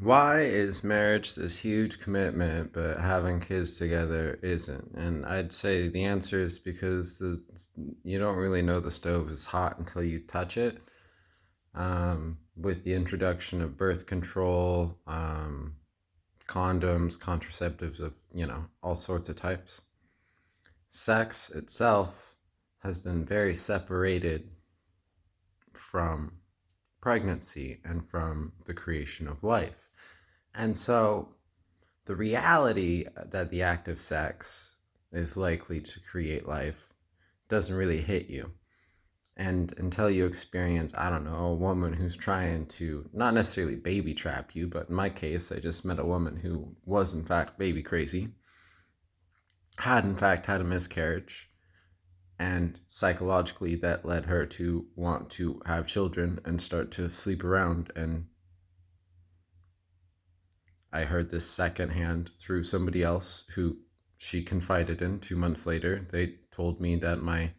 Why is marriage this huge commitment, but having kids together isn't? And I'd say the answer is because you don't really know the stove is hot until you touch it. With the introduction of birth control, condoms, contraceptives of, all sorts of types, sex itself has been very separated from pregnancy and from the creation of life. And so the reality that the act of sex is likely to create life doesn't really hit you. And until you experience, I don't know, a woman who's trying to not necessarily baby trap you, but in my case, I just met a woman who was in fact baby crazy, had in fact had a miscarriage, and psychologically that led her to want to have children and start to sleep around. And I heard this secondhand through somebody else who she confided in 2 months later. They told me that my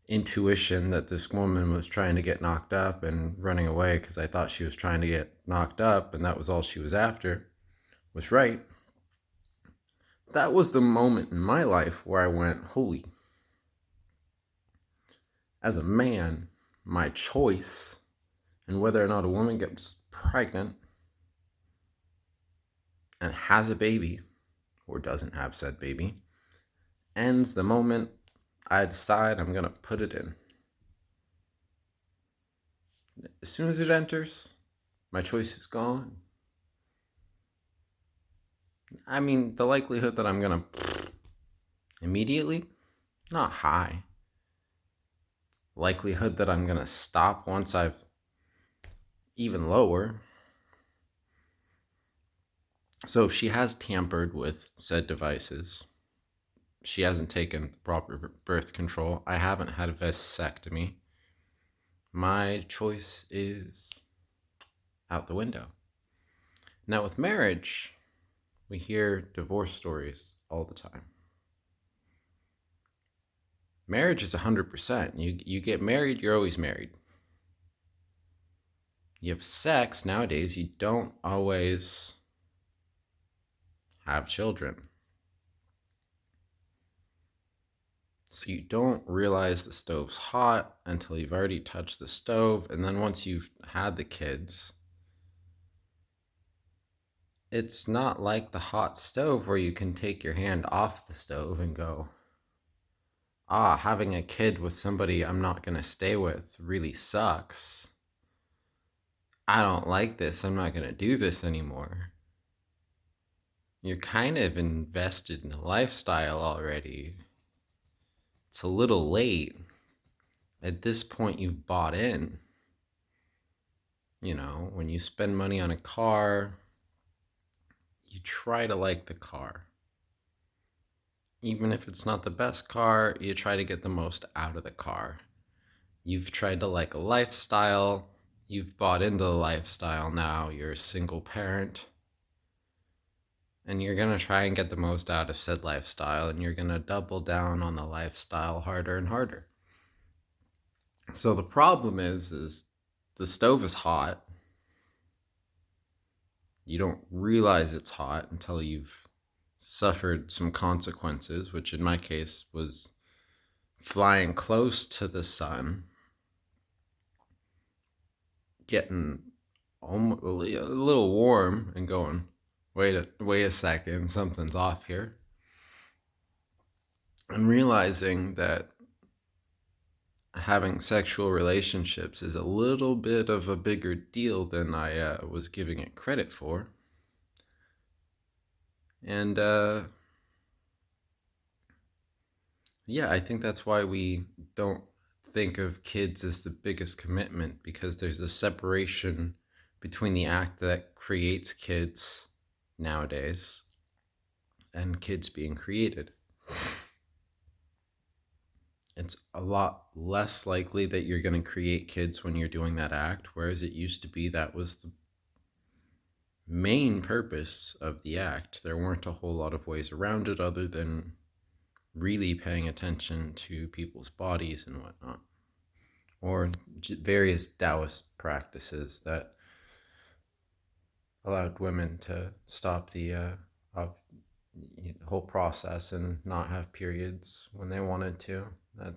intuition that this woman was trying to get knocked up and running away because I thought she was trying to get knocked up and that was all she was after was right. That was the moment in my life where I went, holy, as a man, my choice and whether or not a woman gets pregnant and has a baby or doesn't have said baby ends the moment I decide I'm going to put it in. As soon as it enters, my choice is gone. I mean, the likelihood that I'm going to immediately, not high. Likelihood that I'm going to stop once I've even lower. So if she has tampered with said devices, she hasn't taken proper birth control, I haven't had a vasectomy, my choice is out the window. Now with marriage, we hear divorce stories all the time. Marriage is 100%. You get married, you're always married. You have sex nowadays, you don't always have children. So you don't realize the stove's hot until you've already touched the stove, and then once you've had the kids, it's not like the hot stove where you can take your hand off the stove and go, having a kid with somebody I'm not going to stay with really sucks. I don't like this. I'm not going to do this anymore. You're kind of invested in the lifestyle already. It's a little late. At this point, you've bought in. When you spend money on a car, you try to like the car. Even if it's not the best car, you try to get the most out of the car. You've tried to like a lifestyle. You've bought into the lifestyle now. You're a single parent. And you're going to try and get the most out of said lifestyle. And you're going to double down on the lifestyle harder and harder. So the problem is the stove is hot. You don't realize it's hot until you've suffered some consequences, which in my case was flying close to the sun, getting a little warm and going, wait a second, something's off here. And realizing that having sexual relationships is a little bit of a bigger deal than I was giving it credit for. And yeah, I think that's why we don't think of kids as the biggest commitment, because there's a separation between the act that creates kids nowadays and kids being created. It's a lot less likely that you're going to create kids when you're doing that act, whereas it used to be that was the main purpose of the act. There weren't a whole lot of ways around it other than really paying attention to people's bodies and whatnot, or various Taoist practices that allowed women to stop of the whole process and not have periods when they wanted to.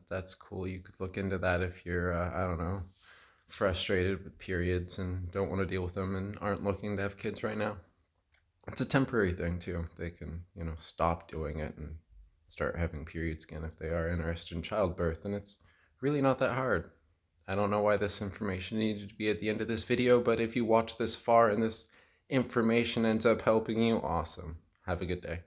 That's cool. You could look into that if you're I don't know, frustrated with periods and don't want to deal with them and aren't looking to have kids right now. It's a temporary thing too. They can, stop doing it and start having periods again if they are interested in childbirth, and it's really not that hard. I don't know why this information needed to be at the end of this video, but if you watch this far and this information ends up helping you, awesome. Have a good day.